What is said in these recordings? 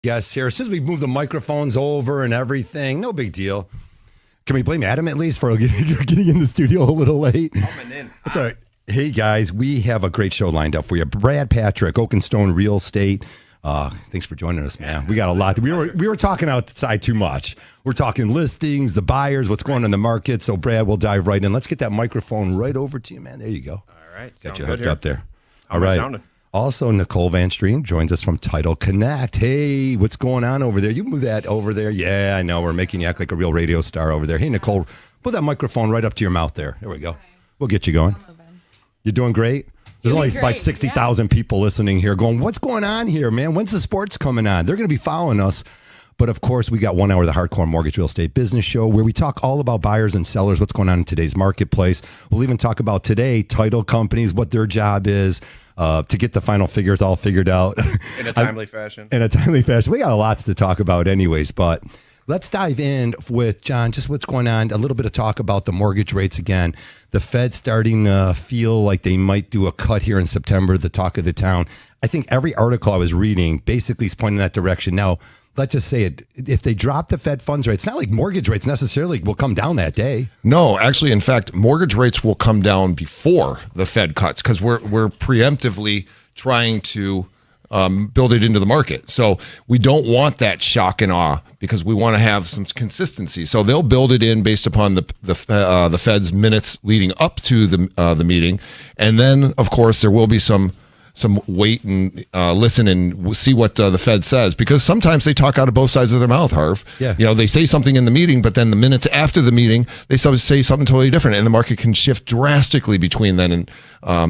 Yes, here. As soon as we move the microphones over and everything, no big deal. Can we blame Adam at least for getting in the studio a little late? Coming in. That's all right. Hey, guys, we have a great show lined up for you. Brad Patrick, Oakenstone Real Estate. Thanks for joining us, man. We got a lot. We were talking outside too much. We're talking listings, the buyers, what's going on in the market. So, Brad, we'll dive right in. Let's get that microphone right over to you, man. There you go. All right. Got you hooked up there. How am I sounding? Also, Nicole Vanstrien joins us from Title Connect. Hey, what's going on over there? You move that over there. Yeah, I know. We're making you act like a real radio star over there. Hey, Nicole, put that microphone right up to your mouth there. There we go. We'll get you going. You're doing great? There's only about 60,000 people listening here going, what's going on here, man? When's the sports coming on? They're going to be following us. But, of course, we got 1 hour of the Hardcore Mortgage Real Estate Business Show where we talk all about buyers and sellers, what's going on in today's marketplace. We'll even talk about today, title companies, what their job is to get the final figures all figured out. In a timely fashion. In a timely fashion. We got lots to talk about anyways, but let's dive in with, John, just what's going on, a little bit of talk about the mortgage rates again. The Fed starting to feel like they might do a cut here in September, the talk of the town. I think every article I was reading basically is pointing in that direction. Now, let's just say it. If they drop the Fed funds rate, it's not like mortgage rates necessarily will come down that day. No, actually, in fact, mortgage rates will come down before the Fed cuts because we're preemptively trying to build it into the market. So we don't want that shock and awe because we want to have some consistency. So they'll build it in based upon the Fed's minutes leading up to the meeting, and then of course there will be some wait and listen and see what the Fed says, because sometimes they talk out of both sides of their mouth, Harv. Yeah. You know, they say something in the meeting, but then the minutes after the meeting, they say something totally different, and the market can shift drastically between then and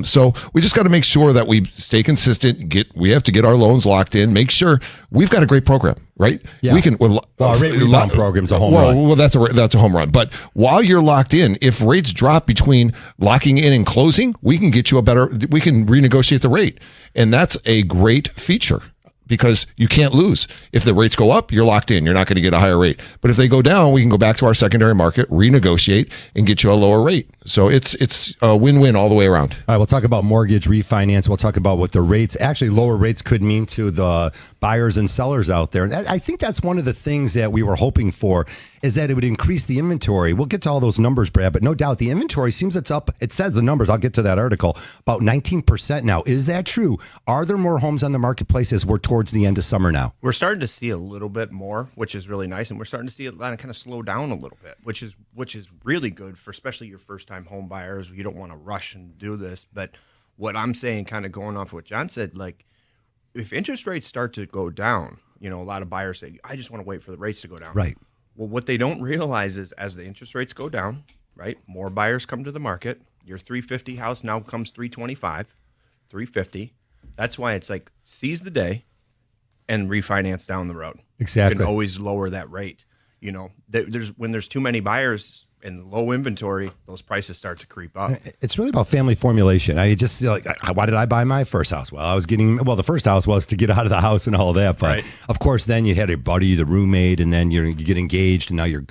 so we just got to make sure that we stay consistent. We have to get our loans locked in. Make sure we've got a great program, right? Yeah. We can. Our rate rebound program's a home run. Well, that's a home run. But while you're locked in, if rates drop between locking in and closing, we can get you we can renegotiate the rate. And that's a great feature because you can't lose. If the rates go up, you're locked in. You're not going to get a higher rate. But if they go down, we can go back to our secondary market, renegotiate, and get you a lower rate. So it's a win-win all the way around. All right, we'll talk about mortgage refinance. We'll talk about what the rates, actually lower rates could mean to the buyers and sellers out there. And I think that's one of the things that we were hoping for, is that it would increase the inventory. We'll get to all those numbers, Brad, but no doubt the inventory seems it's up. It says the numbers. I'll get to that article. About 19% now. Is that true? Are there more homes on the marketplace as we're towards the end of summer now? We're starting to see a little bit more, which is really nice, and we're starting to see it kind of slow down a little bit, which is really good for especially your first-time home buyers. You don't want to rush and do this, but what I'm saying, kind of going off what John said, like if interest rates start to go down, a lot of buyers say, I just want to wait for the rates to go down. Right. Well, what they don't realize is as the interest rates go down, right, more buyers come to the market. Your 350 house now becomes 325, 350. That's why it's like seize the day and refinance down the road. Exactly. You can always lower that rate. When there's too many buyers and low inventory, those prices start to creep up. It's really about family formulation. I just why did I buy my first house? Well, the first house was to get out of the house and all that. But right. Of course, then you had a buddy, the roommate, and then you get engaged, and now your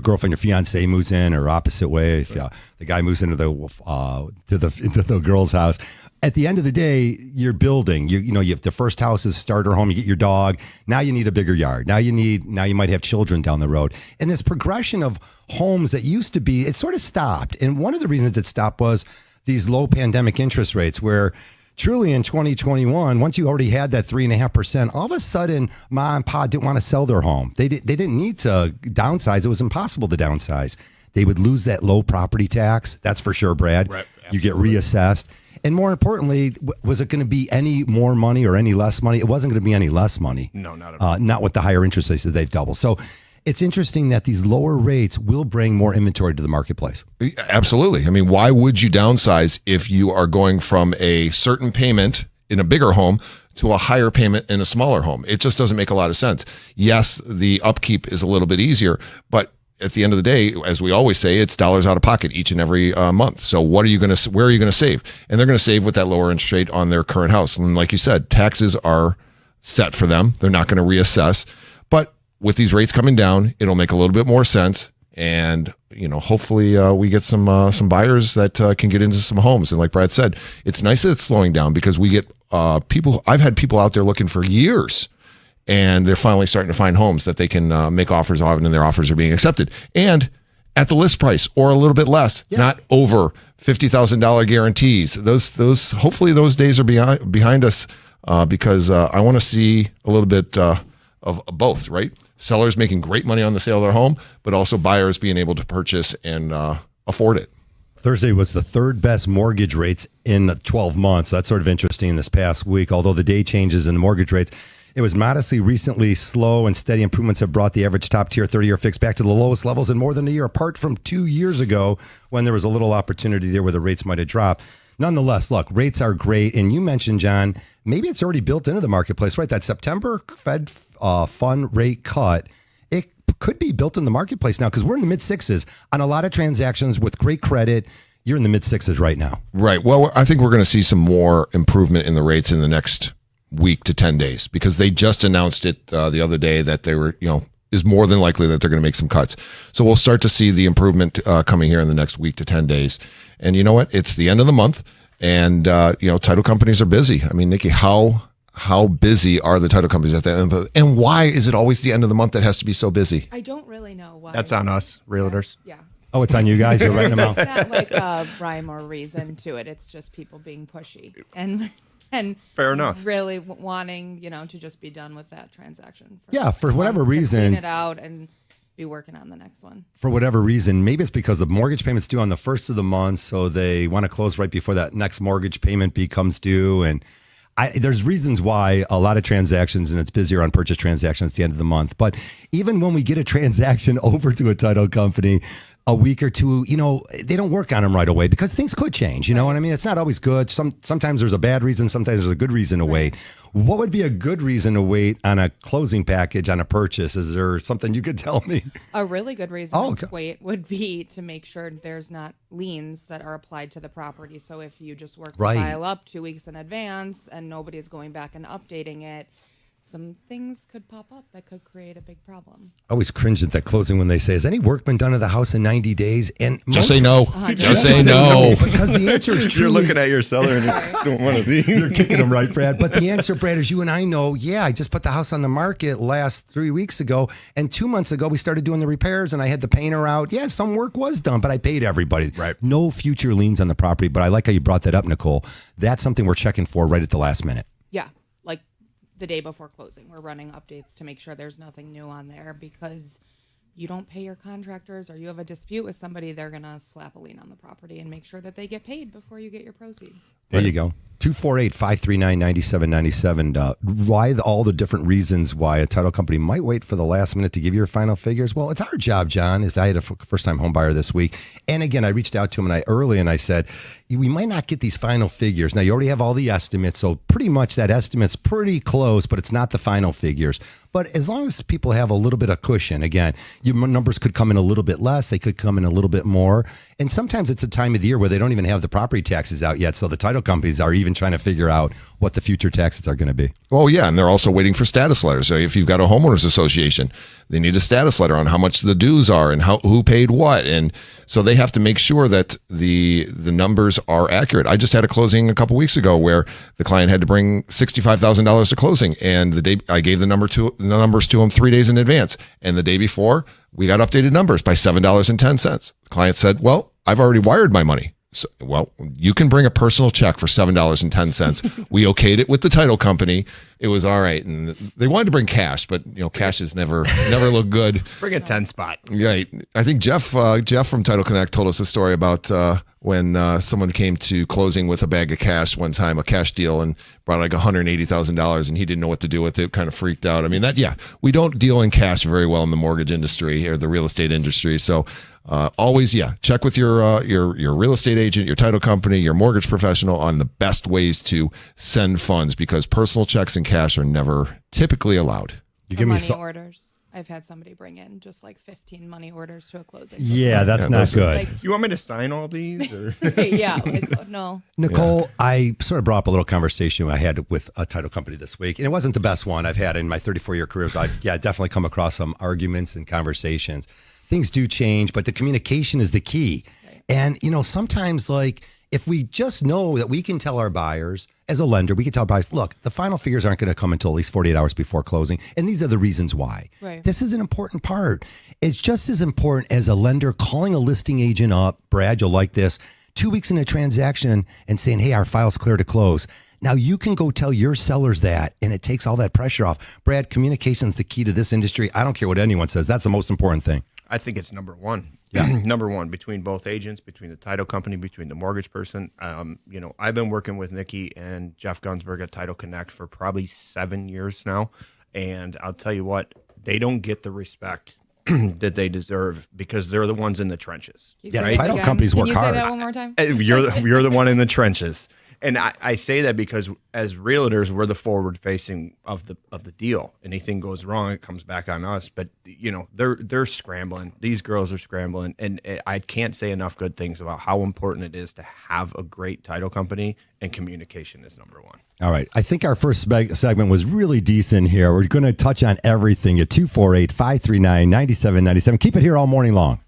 girlfriend, your fiance moves in, or opposite way. If the guy moves into the girl's house. At the end of the day, you're building. You have the first house is a starter home. You get your dog. Now you need a bigger yard. Now you might have children down the road. And this progression of homes that used to be, it sort of stopped. And one of the reasons it stopped was these low pandemic interest rates, where truly in 2021, once you already had that 3.5%, all of a sudden, mom and pop didn't want to sell their home. They didn't need to downsize. It was impossible to downsize. They would lose that low property tax. That's for sure, Brad. Right. You get reassessed. And more importantly, was it going to be any more money or any less money? It wasn't going to be any less money. No, not at all. Not with the higher interest rates that they've doubled. So it's interesting that these lower rates will bring more inventory to the marketplace. Absolutely. I mean, why would you downsize if you are going from a certain payment in a bigger home to a higher payment in a smaller home? It just doesn't make a lot of sense. Yes, the upkeep is a little bit easier, but at the end of the day, as we always say, it's dollars out of pocket each and every month. So where are you going to save? And they're going to save with that lower interest rate on their current house. And like you said, taxes are set for them. They're not going to reassess. But with these rates coming down, it'll make a little bit more sense. And, hopefully we get some buyers that can get into some homes. And like Brad said, it's nice that it's slowing down because we get people. I've had people out there looking for years. and they're finally starting to find homes that they can make offers on, and their offers are being accepted. And at the list price or a little bit less, not over $50,000 guarantees. Those hopefully those days are behind us because I want to see a little bit of both, right? Sellers making great money on the sale of their home, but also buyers being able to purchase and afford it. Thursday was the third best mortgage rates in 12 months. That's sort of interesting this past week. Although the day changes in the mortgage rates, it was modestly recently slow, and steady improvements have brought the average top-tier 30-year fix back to the lowest levels in more than a year, apart from 2 years ago when there was a little opportunity there where the rates might have dropped. Nonetheless, look, rates are great. And you mentioned, John, maybe it's already built into the marketplace, right? That September Fed fund rate cut, it could be built in the marketplace now because we're in the mid-sixes on a lot of transactions with great credit. You're in the mid-sixes right now. Right. Well, I think we're going to see some more improvement in the rates in the next week to 10 days because they just announced it the other day that they were, is more than likely that they're going to make some cuts. So we'll start to see the improvement coming here in the next week to 10 days. And you know what? It's the end of the month, and title companies are busy. I mean, Nikki, how busy are the title companies at the end of the, and why is it always the end of the month that has to be so busy? I don't really know why. That's on us, realtors. Yeah. Oh, it's on you guys. You're writing them out. It's not like a rhyme or reason to it. It's just people being pushy and Fair enough. really wanting, to just be done with that transaction. For whatever to reason. clean it out and be working on the next one. For whatever reason, maybe it's because the mortgage payment's due on the first of the month, so they want to close right before that next mortgage payment becomes due. And there's reasons why a lot of transactions, and it's busier on purchase transactions at the end of the month. But even when we get a transaction over to a title company, a week or two, they don't work on them right away because things could change. You know what I mean? It's not always good. Sometimes there's a bad reason. Sometimes there's a good reason to wait. What would be a good reason to wait on a closing package on a purchase? Is there something you could tell me? A really good reason to wait would be to make sure there's not liens that are applied to the property. So if you just work the file up 2 weeks in advance and nobody's going back and updating it, some things could pop up that could create a big problem. I always cringe at that closing when they say, has any work been done to the house in 90 days? And just say no. Just say no. Because the answer is You're looking at your seller and you're doing one of these. You're kicking them right, Brad. But the answer, Brad, is you and I know, I just put the house on the market last 3 weeks ago. And 2 months ago, we started doing the repairs and I had the painter out. Yeah, some work was done, but I paid everybody. Right. No future liens on the property. But I like how you brought that up, Nicole. That's something we're checking for right at the last minute. Yeah, like the day before closing, we're running updates to make sure there's nothing new on there because you don't pay your contractors or you have a dispute with somebody, they're going to slap a lien on the property and make sure that they get paid before you get your proceeds. There you go. 248-539-9797. Why all the different reasons why a title company might wait for the last minute to give you your final figures? Well, it's our job, John. I had a first-time home buyer this week. And again, I reached out to him early and I said, we might not get these final figures. Now, you already have all the estimates, so pretty much that estimate's pretty close, but it's not the final figures. But as long as people have a little bit of cushion, again, your numbers could come in a little bit less. They could come in a little bit more. And sometimes it's a time of the year where they don't even have the property taxes out yet. So the title companies are even trying to figure out what the future taxes are going to be. Oh, yeah. And they're also waiting for status letters. So if you've got a homeowners association, they need a status letter on how much the dues are and who paid what. And so they have to make sure that the numbers are accurate. I just had a closing a couple weeks ago where the client had to bring $65,000 to closing. And the day I gave the numbers to him 3 days in advance. And the day before, we got updated numbers by $7.10. The client said, well, I've already wired my money. So, well, you can bring a personal check for $7.10. We okayed it with the title company. It was all right. And they wanted to bring cash, but cash is never looked good. Bring a 10 spot. Right. I think Jeff from Title Connect told us a story about when someone came to closing with a bag of cash one time, a cash deal, and brought like $180,000, and he didn't know what to do with it, kind of freaked out. I mean, we don't deal in cash very well in the mortgage industry or the real estate industry. So always, check with your real estate agent, your title company, your mortgage professional on the best ways to send funds, because personal checks and cash are never typically allowed. You give me money orders. I've had somebody bring in just like 15 money orders to a closing. Yeah, that's not good. Like, You want me to sign all these? Or? yeah, like, no. Nicole, I sort of brought up a little conversation I had with a title company this week, and it wasn't the best one I've had in my 34-year career. So I've definitely come across some arguments and conversations. Things do change, but the communication is the key. Right. And, sometimes if we just know that we can tell our buyers, as a lender, we can tell buyers, look, the final figures aren't going to come until at least 48 hours before closing. And these are the reasons why. Right. This is an important part. It's just as important as a lender calling a listing agent up. Brad, you'll like this. 2 weeks in a transaction and saying, hey, our file's clear to close. Now you can go tell your sellers that, and it takes all that pressure off. Brad, communication's the key to this industry. I don't care what anyone says. That's the most important thing. I think it's number one. Yeah. Number one, between both agents, between the title company, between the mortgage person. I've been working with Nikki and Jeff Gunsberg at Title Connect for probably 7 years now. And I'll tell you what, they don't get the respect that they deserve because they're the ones in the trenches. Yeah, title companies work hard. Can you hard. say that one more time? You're the one in the trenches. And I say that because as realtors, we're the forward facing of the deal. Anything goes wrong, it comes back on us. But they're scrambling. These girls are scrambling, and I can't say enough good things about how important it is to have a great title company, and communication is number one. All right. I think our first segment was really decent here. We're going to touch on everything at 248-539-9797. Keep it here all morning long.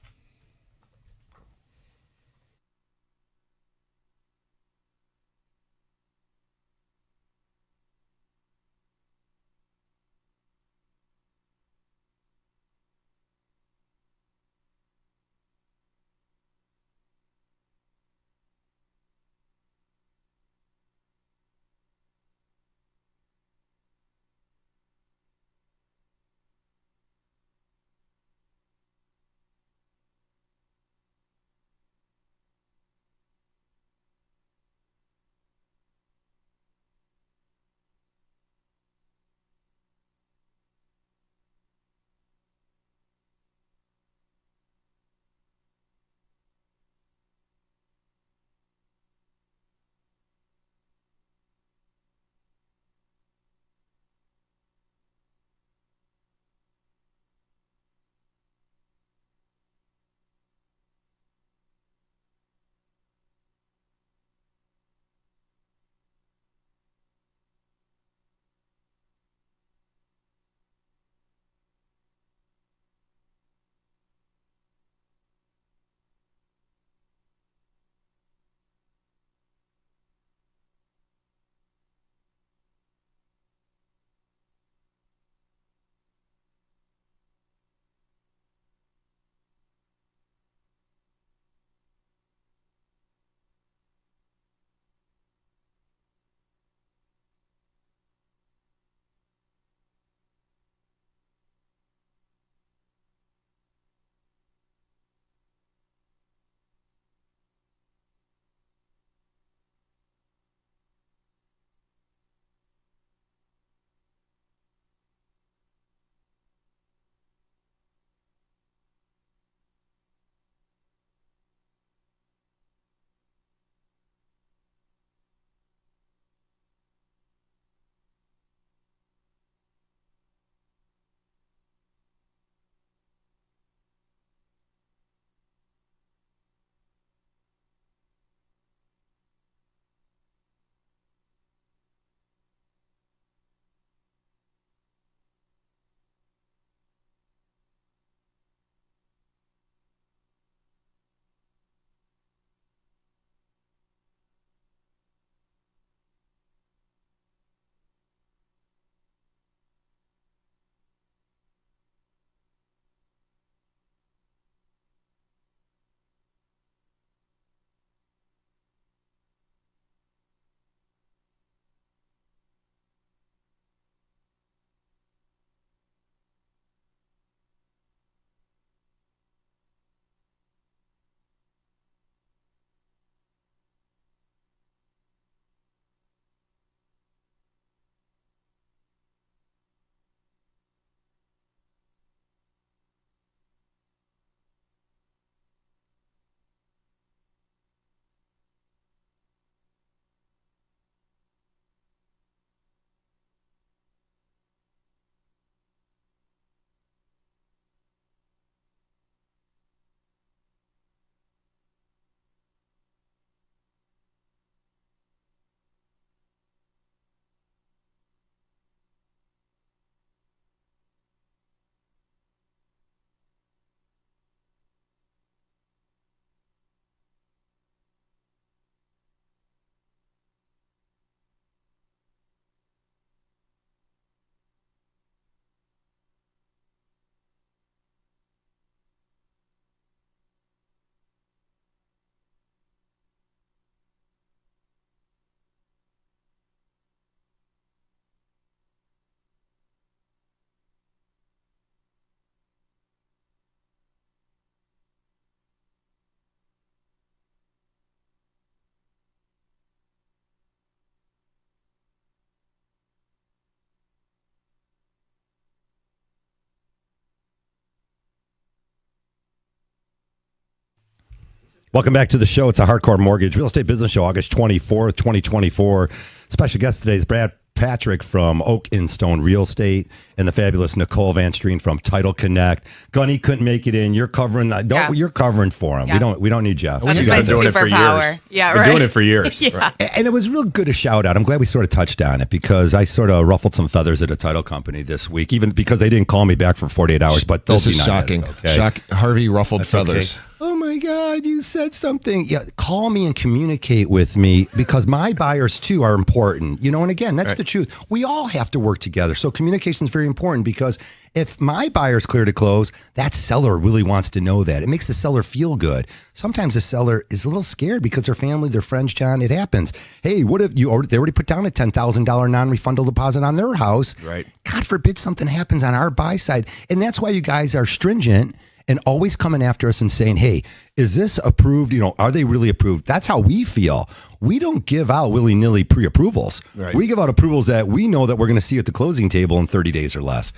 Welcome back to the show. It's a Hardcore Mortgage Real Estate Business Show, August 24th, 2024. Special guest today is Brad Patrick from Oak and Stone Real Estate and the fabulous Nicole Vanstrien from Title Connect. Gunny couldn't make it in. You're covering you're covering for him. Yeah. We don't need Jeff. That's my superpower. Yeah, Been right. doing it for years. Yeah. Right. And it was real good a shout out. I'm glad we sort of touched on it because I sort of ruffled some feathers at a title company this week, even because they didn't call me back for 48 hours. But This they'll is deny shocking. it. It's okay. Harvey ruffled That's feathers. okay. Oh my God, you said something. Yeah, call me and communicate with me because my buyers too are important. And again, that's the truth. We all have to work together. So communication is very important because if my buyer's clear to close, that seller really wants to know that. It makes the seller feel good. Sometimes the seller is a little scared because their family, their friends, John, it happens. Hey, what if they already put down a $10,000 non-refundable deposit on their house? Right. God forbid something happens on our buy side. And that's why you guys are stringent and always coming after us and saying, hey, is this approved? Are they really approved? That's how we feel. We don't give out willy-nilly pre-approvals. Right. We give out approvals that we know that we're going to see at the closing table in 30 days or less.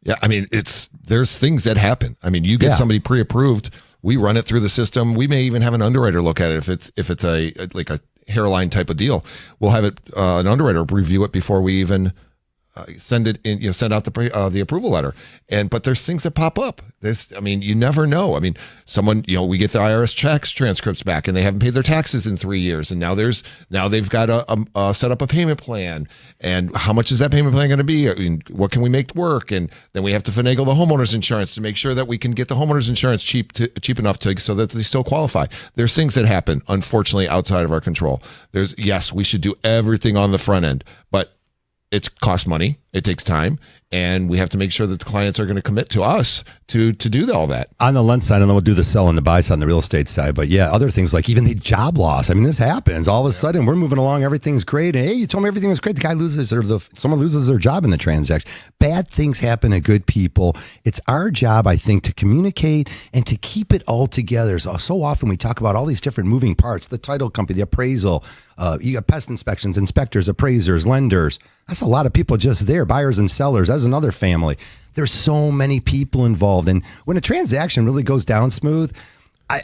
Yeah, I mean, there's things that happen. I mean, you get somebody pre-approved, we run it through the system. We may even have an underwriter look at it if it's a hairline type of deal. We'll have an underwriter review it before we even send it in, send out the approval letter. But there's things that pop up. You never know. I mean, someone, we get the IRS checks transcripts back and they haven't paid their taxes in 3 years. And now they've got to set up a payment plan. And how much is that payment plan going to be? I mean, what can we make work? And then we have to finagle the homeowner's insurance to make sure that we can get the homeowner's insurance cheap enough so that they still qualify. There's things that happen, unfortunately, outside of our control. Yes, we should do everything on the front end, but it costs money, it takes time, and we have to make sure that the clients are going to commit to us to do all that. On the lend side, and then we'll do the sell and the buy side on the real estate side. But yeah, other things like even the job loss. I mean, this happens. All of a sudden, we're moving along, everything's great. And hey, you told me everything was great. The guy loses someone loses their job in the transaction. Bad things happen to good people. It's our job, I think, to communicate and to keep it all together. So often we talk about all these different moving parts, the title company, the appraisal, you got pest inspections, inspectors, appraisers, lenders. That's a lot of people just there, buyers and sellers. That's another family. There's so many people involved. And when a transaction really goes down smooth,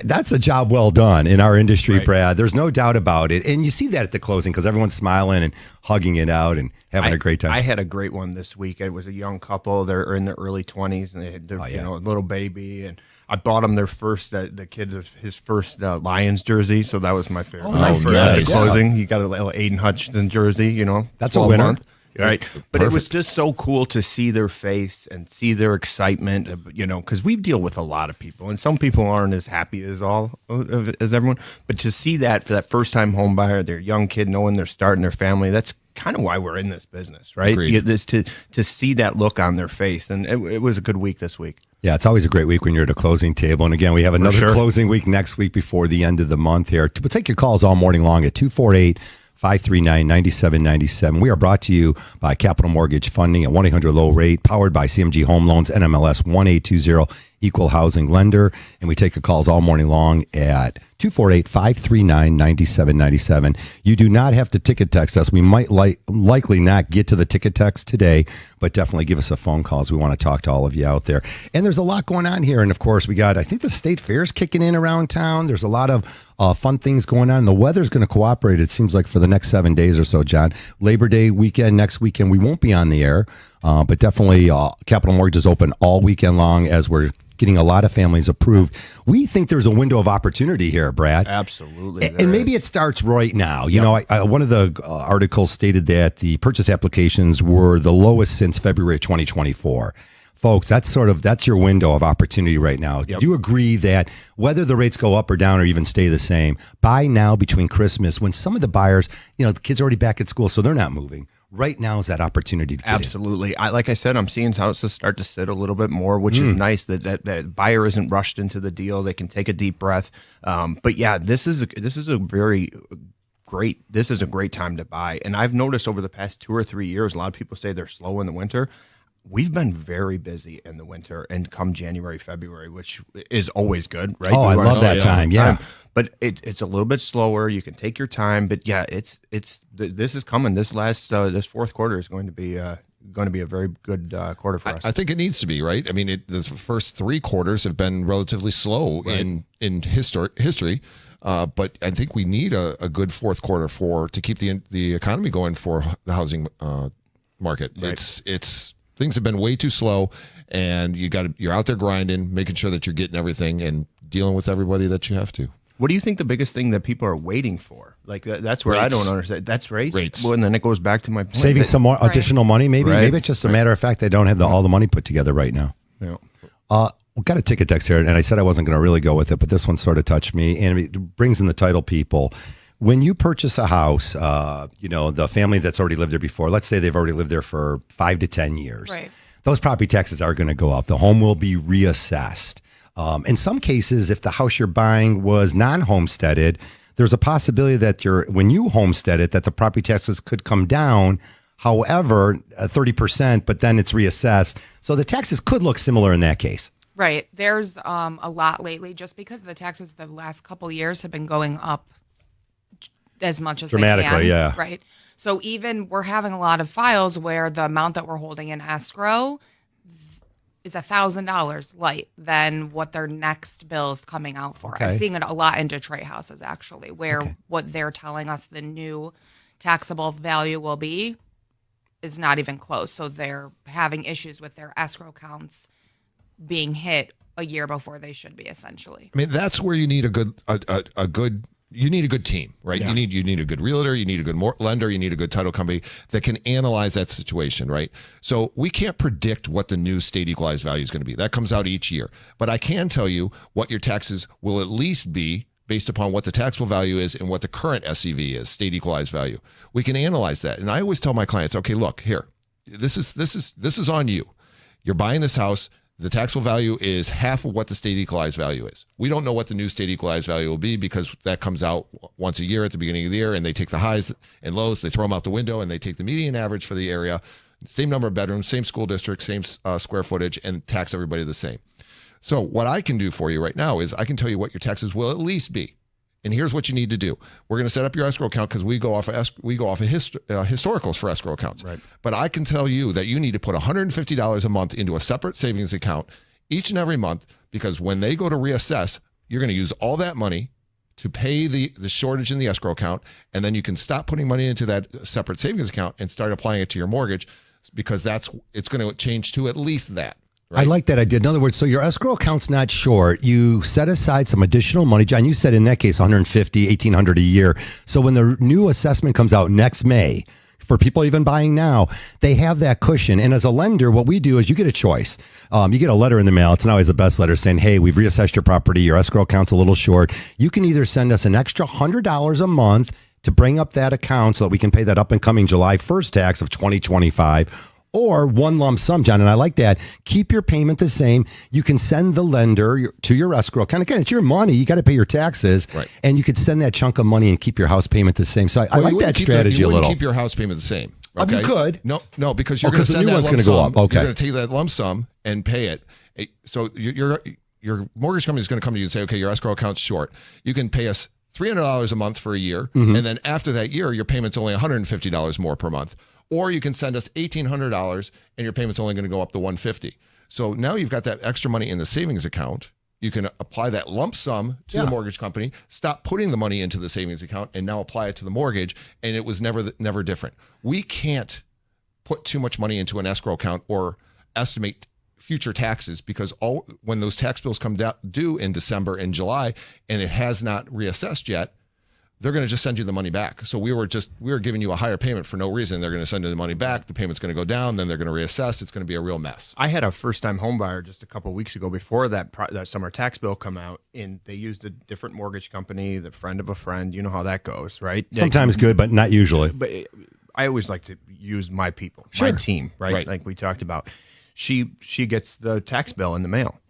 that's a job well done in our industry, right, Brad. There's no doubt about it. And you see that at the closing because everyone's smiling and hugging it out and having a great time. I had a great one this week. It was a young couple. They're in their early 20s and they had their, a little baby. And I bought them their first, the kid, his first Lions jersey. So that was my favorite. Oh, nice. At the closing, he got a little Aiden Hutchinson jersey, That's a winner. Right. But it was just so cool to see their face and see their excitement, because we deal with a lot of people and some people aren't as happy as everyone. But to see that for that first time home buyer, their young kid knowing they're starting their family, that's kind of why we're in this business, right? To see that look on their face. And it was a good week this week. Yeah, it's always a great week when you're at a closing table. And again, we have another closing week next week before the end of the month here. We'll take your calls all morning long at 248-539-9797. We are brought to you by Capital Mortgage Funding at 1-800-LOW-RATE, powered by CMG Home Loans, NMLS 1820, Equal Housing Lender. And we take your calls all morning long at 248-539-9797. You do not have to ticket text us. We might likely not get to the ticket text today, but definitely give us a phone call as we want to talk to all of you out there. And there's a lot going on here. And of course, we got, I think the state fair's kicking in around town. There's a lot of fun things going on. The weather's going to cooperate, it seems like, for the next 7 days or so, John. Labor Day weekend, next weekend, we won't be on the air, but definitely Capital Mortgage is open all weekend long as we're getting a lot of families approved. We think there's a window of opportunity here, Brad. Absolutely. And maybe it starts right now. You know, one of the articles stated that the purchase applications were the lowest since February 2024. Folks, that's your window of opportunity right now. Yep. Do you agree that whether the rates go up or down or even stay the same, buy now between Christmas when some of the buyers, the kids are already back at school, so they're not moving. Right now is that opportunity to get Absolutely. Like I said, I'm seeing houses start to sit a little bit more, which is nice that buyer isn't rushed into the deal. They can take a deep breath. But yeah, this is a great time to buy. And I've noticed over the past 2 or 3 years, a lot of people say they're slow in the winter. We've been very busy in the winter and come January, February, which is always good, right? Oh, I love that time. Yeah. But it's a little bit slower. You can take your time, but yeah, this is coming. This fourth quarter is going to be going to be a very good quarter for us. I think it needs to be, right? I mean, the first 3 quarters have been relatively slow in history. But I think we need a good fourth quarter to keep the economy going for the housing market. Right. It's things have been way too slow, and you're out there grinding, making sure that you're getting everything and dealing with everybody that you have to. What do you think the biggest thing that people are waiting for? Like that's where Rates. I don't understand. That's rates. Rates. Well, and then it goes back to my point. Saving some more additional money, maybe. Right. Maybe it's just a matter of fact they don't have all the money put together right now. Yeah. We've got a ticket text here, and I said I wasn't going to really go with it, but this one sort of touched me, and it brings in the title people. When you purchase a house, the family that's already lived there before, let's say they've already lived there for 5 to 10 years. Right. Those property taxes are going to go up. The home will be reassessed. In some cases, if the house you're buying was non-homesteaded, there's a possibility that when you homestead it, that the property taxes could come down. However, 30%, but then it's reassessed. So the taxes could look similar in that case. Right. There's a lot lately just because the taxes the last couple of years have been going up as much as Dramatically, they can. yeah. Right. So even we're having a lot of files where the amount that we're holding in escrow is $1,000 light than what their next bill is coming out for. Okay. I'm seeing it a lot in Detroit houses actually, where what they're telling us the new taxable value will be is not even close. So they're having issues with their escrow counts being hit a year before they should be, essentially. I mean, that's where you need a good you need a good team, right? Yeah. You need a good realtor, you need a good lender, you need a good title company that can analyze that situation, right? So we can't predict what the new state equalized value is going to be. That comes out each year. But I can tell you what your taxes will at least be based upon what the taxable value is and what the current SEV is, state equalized value. We can analyze that. And I always tell my clients, okay, look, here, this is on you. You're buying this house. The taxable value is half of what the state equalized value is. We don't know what the new state equalized value will be because that comes out once a year at the beginning of the year, and they take the highs and lows, they throw them out the window, and they take the median average for the area, same number of bedrooms, same school district, same square footage, and tax everybody the same. So what I can do for you right now is I can tell you what your taxes will at least be. And here's what you need to do. We're going to set up your escrow account because we go off of historicals for escrow accounts. Right. But I can tell you that you need to put $150 a month into a separate savings account each and every month, because when they go to reassess, you're going to use all that money to pay the shortage in the escrow account, and then you can stop putting money into that separate savings account and start applying it to your mortgage, because it's going to change to at least that. Right? I like that idea. In other words, so your escrow account's not short. You set aside some additional money. John, you said in that case, $150, $1,800 a year. So when the new assessment comes out next May, for people even buying now, they have that cushion. And as a lender, what we do is you get a choice. You get a letter in the mail. It's not always the best letter saying, hey, we've reassessed your property. Your escrow account's a little short. You can either send us an extra $100 a month to bring up that account so that we can pay that up and coming July 1st tax of 2025, or one lump sum, John, and I like that. Keep your payment the same. You can send the lender to your escrow account. Again, it's your money. You got to pay your taxes. Right. And you could send that chunk of money and keep your house payment the same. So I like that strategy you a little. Keep your house payment the same. I mean, Okay? you could. No, because you're going to the send new that one's lump gonna go sum. up. Okay. You're going to take that lump sum and pay it. So your mortgage company is going to come to you and say, okay, your escrow account's short. You can pay us $300 a month for a year, and then after that year, your payment's only $150 more per month. Or you can send us $1,800 and your payment's only going to go up to $150. So now you've got that extra money in the savings account. You can apply that lump sum to the mortgage company, stop putting the money into the savings account, and now apply it to the mortgage. And it was never different. We can't put too much money into an escrow account or estimate future taxes, because when those tax bills come due in December and July and it has not reassessed yet, they're going to just send you the money back. So we were giving you a higher payment for no reason. They're going to send you the money back. The payment's going to go down. Then they're going to reassess. It's going to be a real mess. I had a first-time home buyer just a couple of weeks ago before that summer tax bill come out, and they used a different mortgage company, the friend of a friend. You know how that goes, right? Sometimes good, but not usually. But I always like to use my people, Sure. my team, right? Like we talked about. She gets the tax bill in the mail,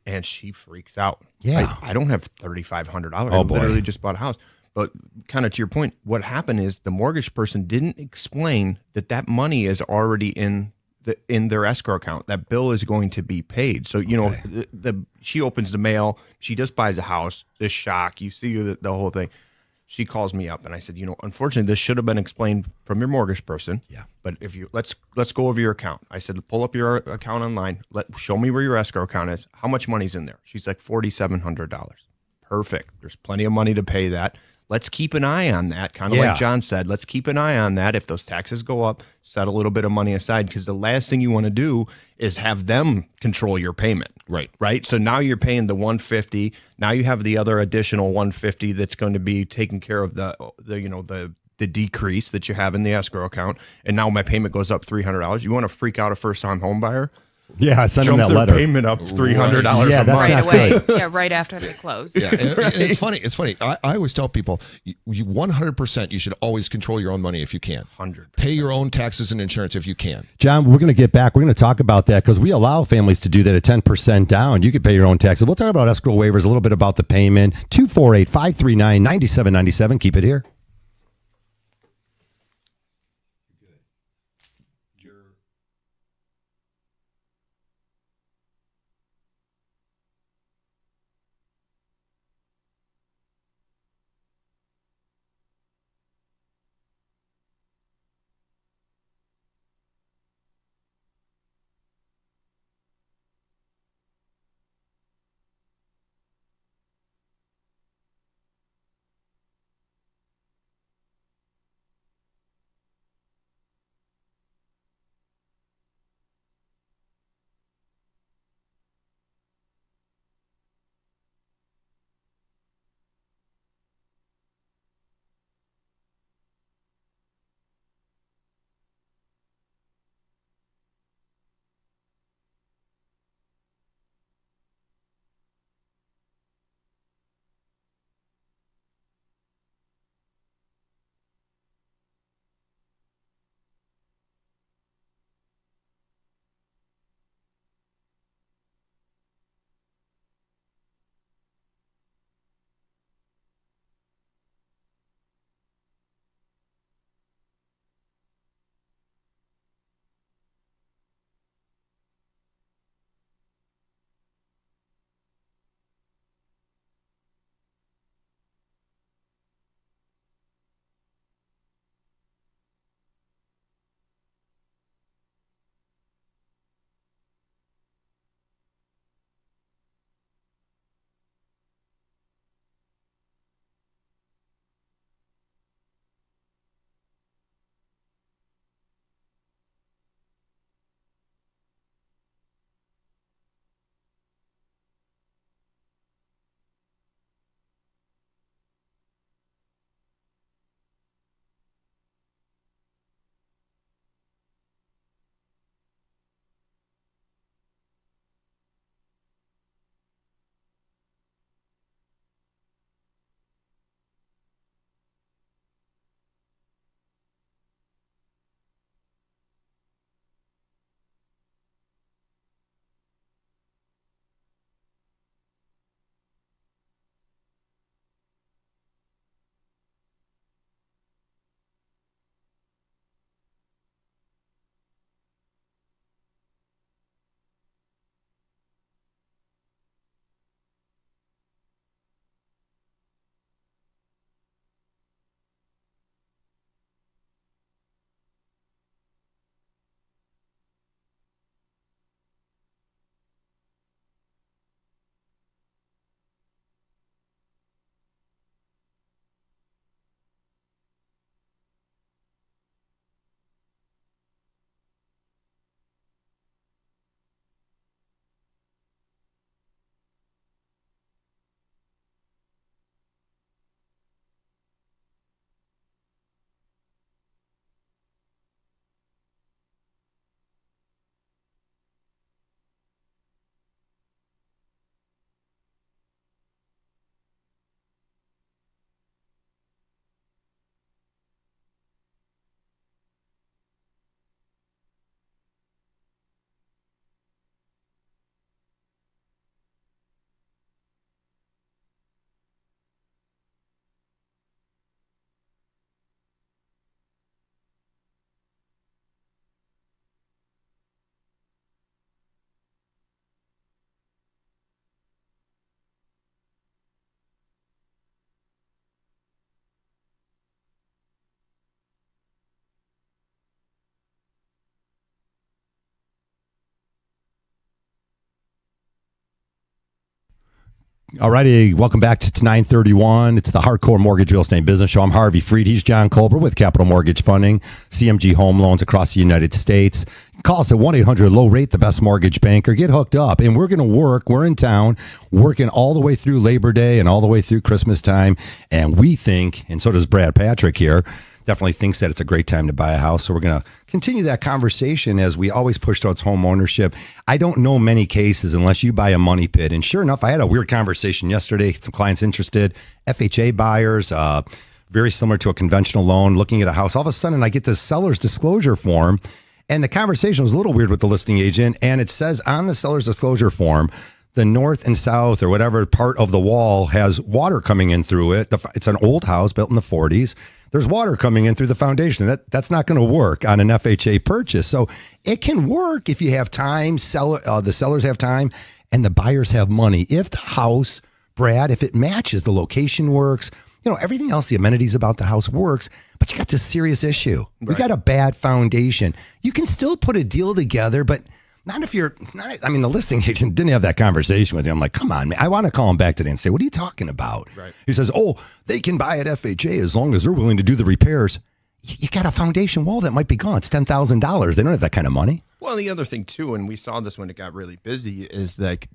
and she freaks out. Yeah. I don't have $3,500. Oh, I boy. literally just bought a house. But kind of to your point, what happened is the mortgage person didn't explain that money is already in their escrow account. That bill is going to be paid. So, she opens the mail. She just buys a house. This shock. You see the whole thing. She calls me up and I said, unfortunately, this should have been explained from your mortgage person. Yeah. But if you let's go over your account. I said, pull up your account online. Show me where your escrow account is. How much money's in there? She's like $4,700. Perfect. There's plenty of money to pay that. Let's keep an eye on that. Kind of like John said, let's keep an eye on that. If those taxes go up, set a little bit of money aside, because the last thing you want to do is have them control your payment. Right. So now you're paying the $150. Now you have the other additional $150 that's going to be taking care of the decrease that you have in the escrow account. And now my payment goes up $300. You want to freak out a first-time home buyer? Yeah, send them Jump that their letter. payment up $300 Yeah, a that's month. Right not away. good. Yeah, right after they close. Yeah, and it's funny. It's funny. I always tell people, you 100%, you should always control your own money if you can. 100%. Pay your own taxes and insurance if you can. John, we're going to get back. We're going to talk about that because we allow families to do that at 10% down. You can pay your own taxes. We'll talk about escrow waivers, a little bit about the payment. 248-539-9797. Keep it here. Alrighty, welcome back to 931. It's the Hardcore Mortgage Real Estate Business Show. I'm Harvey Freed. He's John Colbert with Capital Mortgage Funding, CMG Home Loans across the United States. Call us at 1-800-LOW-RATE, the best mortgage banker. Get hooked up, and we're going to work. We're in town working all the way through Labor Day and all the way through Christmas time, and we think, and so does Brad Patrick here, definitely thinks that it's a great time to buy a house. So we're going to continue that conversation as we always push towards home ownership. I don't know many cases unless you buy a money pit. And sure enough, I had a weird conversation yesterday. Some clients interested, FHA buyers, very similar to a conventional loan, looking at a house. All of a sudden, I get this seller's disclosure form. And the conversation was a little weird with the listing agent. And it says on the seller's disclosure form, the north and south or whatever part of the wall has water coming in through it. It's an old house built in the 40s. There's water coming in through the foundation. That's not going to work on an FHA purchase. So it can work if you have time, the sellers have time, and the buyers have money. If the house, Brad, if it matches, the location works, everything else, the amenities about the house works, but you got this serious issue. Right. We got a bad foundation. You can still put a deal together, but not if you're not. I mean, the listing agent didn't have that conversation with you. I'm like, come on, man. I want to call him back today and say, what are you talking about? Right. He says, they can buy at FHA as long as they're willing to do the repairs. You got a foundation wall that might be gone. It's $10,000. They don't have that kind of money. Well, the other thing too, and we saw this when it got really busy, is like,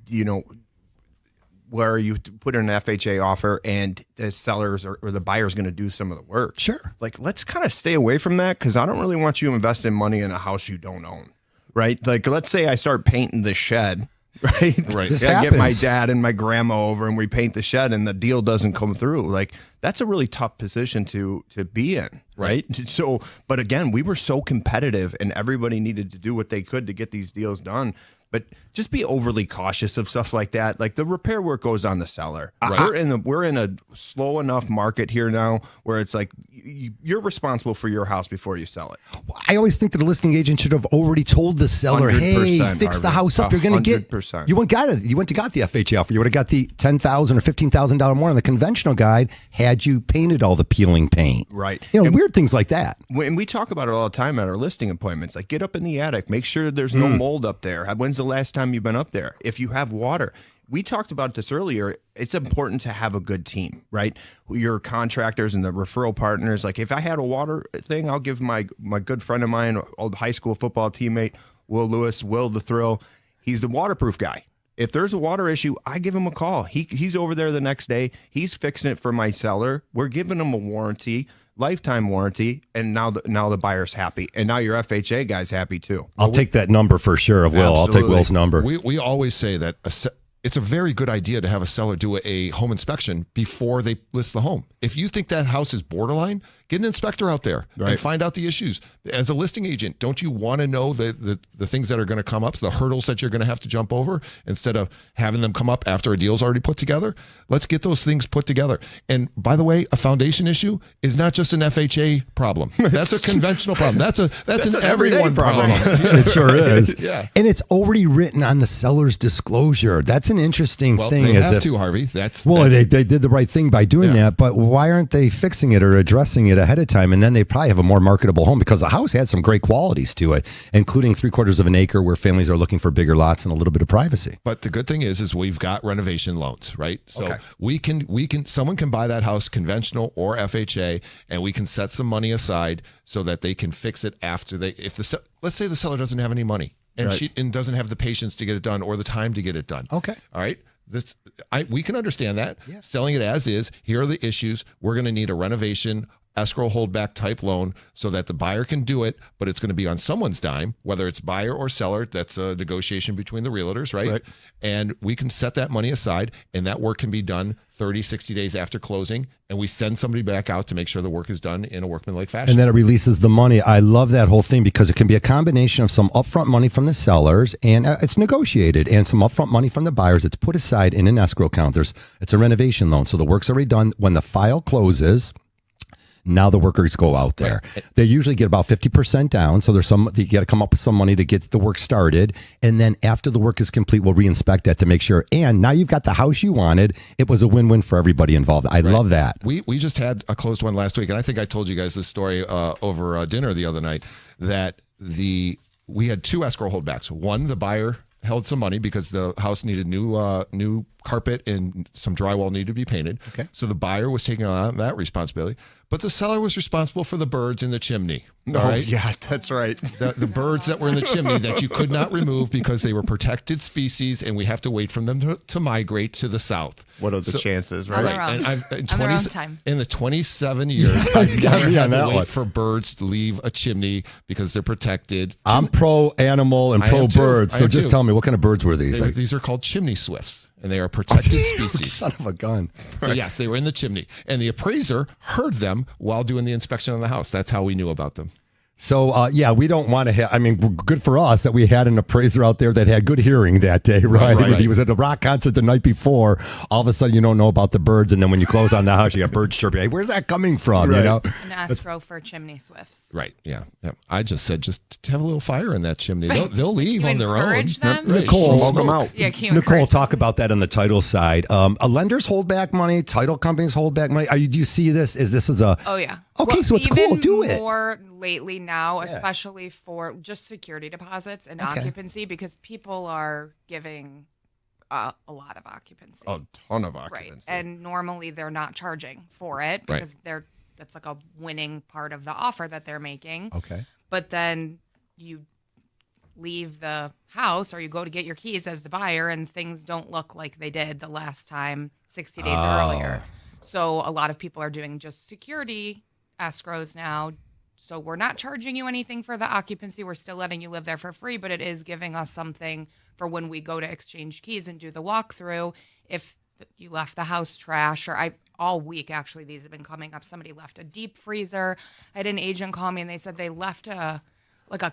where you put in an FHA offer and the sellers or the buyer's going to do some of the work. Sure. Like, let's kind of stay away from that, because I don't really want you investing money in a house you don't own. Right? Like, let's say I start painting the shed, right? Right. This I get my happens. dad and my grandma over and we paint the shed and the deal doesn't come through. Like, that's a really tough position to be in, right? So, but again, we were so competitive and everybody needed to do what they could to get these deals done. But just be overly cautious of stuff like that. Like, the repair work goes on the seller. Right. We're in a slow enough market here now where it's like you're responsible for your house before you sell it. I always think that a listing agent should have already told the seller, hey, fix the house up. You're going to get 100%. You went and got the FHA offer. You would have got the $10,000 or $15,000 more on the conventional guide had you painted all the peeling paint. Right. Weird things like that. When we talk about it all the time at our listing appointments, like, get up in the attic, make sure there's no mold up there. When's the last time you've been up there? If you have water, we talked about this earlier. It's important to have a good team, right? Your contractors and the referral partners. Like, if I had a water thing, I'll give my good friend of mine, old high school football teammate, Will Lewis, Will the Thrill. He's the waterproof guy. If there's a water issue, I give him a call. He's over there the next day. He's fixing it for my seller. We're giving him a warranty, lifetime warranty, and now the buyer's happy, and now your FHA guy's happy too. I'll take that number for sure of Will. Absolutely. I'll take Will's number. We always say that it's a very good idea to have a seller do a home inspection before they list the home. If you think that house is borderline, get an inspector out there and find out the issues. As a listing agent, don't you want to know the things that are going to come up, the hurdles that you're going to have to jump over, instead of having them come up after a deal's already put together? Let's get those things put together. And by the way, a foundation issue is not just an FHA problem. That's a conventional problem. That's an everyone problem. It sure is. Yeah. And it's already written on the seller's disclosure. That's an interesting thing. They have to, Harvey. They did the right thing by doing that, but why aren't they fixing it or addressing it ahead of time? And then they probably have a more marketable home, because the house had some great qualities to it, including 3/4 of an acre where families are looking for bigger lots and a little bit of privacy. But the good thing is we've got renovation loans, right? So we can someone can buy that house conventional or FHA, and we can set some money aside so that they can fix it after let's say the seller doesn't have any money and doesn't have the patience to get it done or the time to get it done. Okay. All right. We can understand that. Yeah. Selling it as is, here are the issues. We're going to need a renovation escrow holdback type loan so that the buyer can do it, but it's going to be on someone's dime, whether it's buyer or seller. That's a negotiation between the realtors, right? And we can set that money aside, and that work can be done 30, 60 days after closing, and we send somebody back out to make sure the work is done in a workmanlike fashion. And then it releases the money. I love that whole thing, because it can be a combination of some upfront money from the sellers, and it's negotiated, and some upfront money from the buyers. It's put aside in an escrow account. It's a renovation loan, so the work's already done. When the file closes, now the workers go out there. Right. They usually get about 50% down. So you got to come up with some money to get the work started. And then after the work is complete, we'll reinspect that to make sure. And now you've got the house you wanted. It was a win-win for everybody involved. I love that. We just had a closed one last week. And I think I told you guys this story over dinner the other night, that we had 2 escrow holdbacks. One, the buyer held some money because the house needed new carpet and some drywall needed to be painted. Okay. So the buyer was taking on that responsibility, but the seller was responsible for the birds in the chimney. Oh, All right. yeah, that's right. The birds that were in the chimney that you could not remove because they were protected species, and we have to wait for them to migrate to the south. What are the chances, On right? their own. And I've, On their own time. in the 27 years, I've never me on had to that wait one. for birds to leave a chimney because they're protected. I'm pro animal and I pro am too. birds. I So am just too. tell me, what kind of birds were these? Like, These are called chimney swifts, and they are protected species. son of a gun. So yes, they were in the chimney, and the appraiser heard them while doing the inspection on the house. That's how we knew about them. So, yeah, we don't want to have, I mean, good for us that we had an appraiser out there that had good hearing that day, right? Right. If he was at a rock concert the night before, all of a sudden you don't know about the birds. And then when you close on the house, you got birds chirping. Hey, where's that coming from? You Right. know? An escrow for chimney swifts. Right? Yeah. I just said just have a little fire in that chimney. They'll leave You on their own. encourage them? Right. Nicole, Smoke 'em out. Yeah, can you Nicole, encourage talk them? about that on the title side. Lenders hold back money. Title companies hold back money. Do you see this? Is this a? Oh yeah. Okay, so it's even cool. Do it. more lately now, especially for just security deposits and occupancy, because people are giving a lot of occupancy. A ton of right. occupancy. And normally they're not charging for it because that's like a winning part of the offer that they're making. Okay. But then you leave the house or you go to get your keys as the buyer and things don't look like they did the last time 60 days earlier. So a lot of people are doing just security escrows now. So we're not charging you anything for the occupancy. We're still letting you live there for free, but it is giving us something for when we go to exchange keys and do the walkthrough. If you left the house trash, or all week actually these have been coming up. Somebody left a deep freezer. I had an agent call me and they said they left a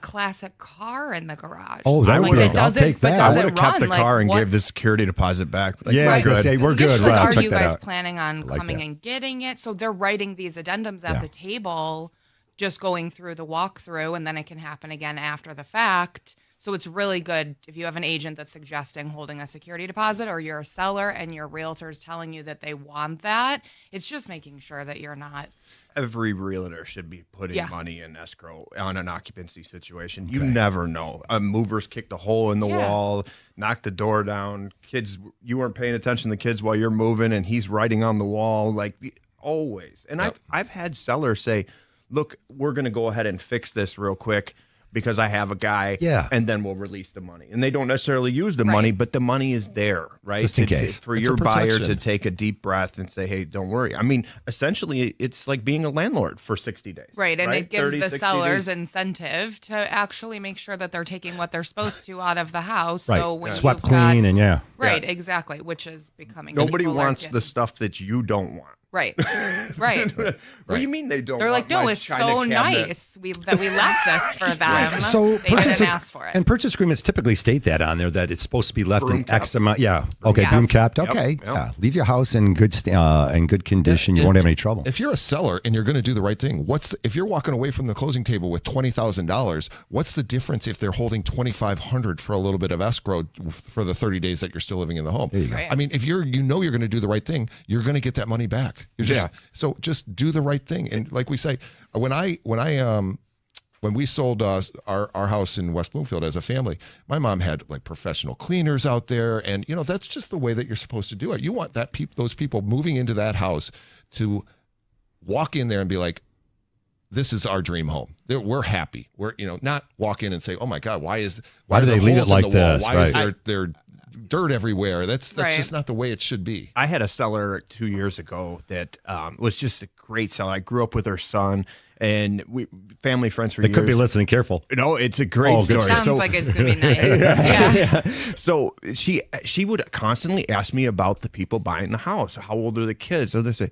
classic car in the garage. Oh, that like would it I'll doesn't, take but that. I doesn't would have kept run. the Like, car and what- gave the security deposit back. Like, Yeah, I could say we're good. Just like, Rob, are check you that guys out. planning on like coming that. and getting it? So they're writing these addendums at the table, just going through the walkthrough, and then it can happen again after the fact. So it's really good if you have an agent that's suggesting holding a security deposit, or you're a seller and your realtor's telling you that they want that. It's just making sure that you're not. Every realtor should be putting Yeah. money in escrow on an occupancy situation. You never know. Movers kicked a hole in the Yeah. wall, knocked the door down. Kids, you weren't paying attention to the kids while you're moving, and he's writing on the wall always. And I've had sellers say, "Look, we're going to go ahead and fix this real quick because I have a guy, and then we'll release the money." And they don't necessarily use the money, but the money is there, right? Just in case. For It's your a buyer protection. to take a deep breath and say, "Hey, don't worry." I mean, essentially, it's like being a landlord for 60 days. Right, and it gives 30, the 60 sellers days. incentive to actually make sure that they're taking what they're supposed to out of the house. Right. So when Swept you've got- clean and Right, exactly, which is becoming Nobody people are wants getting- the stuff that you don't want. Right, right. What do you mean they don't? They're like, want no, my it's China so cabinet?" nice that we left this for them. So they didn't ask for it. And purchase agreements typically state that on there that it's supposed to be left Broom in X capped. amount. Yeah. Okay. Yes. Boom capped. Yep, Okay. yep. Yeah. Leave your house in good condition. You won't have any trouble. If you're a seller and you're going to do the right thing, if you're walking away from the closing table with $20,000, what's the difference if they're holding $2,500 for a little bit of escrow for the 30 days that you're still living in the home? Right. I mean, if you're going to do the right thing, you're going to get that money back. So just do the right thing. And like we say, when we sold our house in West Bloomfield as a family, my mom had like professional cleaners out there, and that's just the way that you're supposed to do it. You want those people moving into that house to walk in there and be like, "This is our dream home. We're happy. We're not walk in and say, 'Oh my God, why do there they leave it holes in like the wall? this?'" Why is Right. there dirt everywhere?" That's Right. just not the way it should be. I had a seller 2 years ago that was just a great seller. I grew up with her son, and we family friends for They years. could be listening. Careful. No, it's a great Oh, good story. Sounds like it's gonna be nice. Yeah. So she would constantly ask me about the people buying the house. How old are the kids? So they say,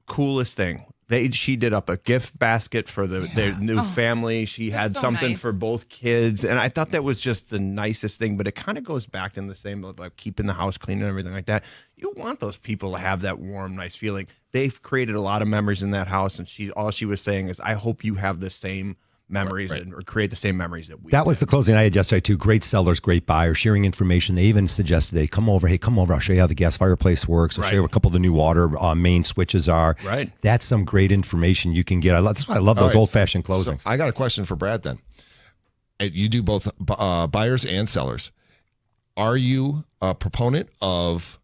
coolest thing. She did up a gift basket for their new family. She That's had so something nice. for both kids, and I thought that was just the nicest thing. But it kind of goes back to the same of like keeping the house clean and everything like that. You want those people to have that warm, nice feeling. They've created a lot of memories in that house, and all she was saying is, "I hope you have the same memories or create the same memories that we." That was the closing I had yesterday too. Great sellers, great buyers, sharing information. They even suggested they come over. Hey, come over. I'll show you how the gas fireplace works. I'll show you a couple of the new water main switches are. Right. That's some great information you can get. That's why I love those right. old-fashioned So closings. I got a question for Brad then. You do both buyers and sellers. Are you a proponent of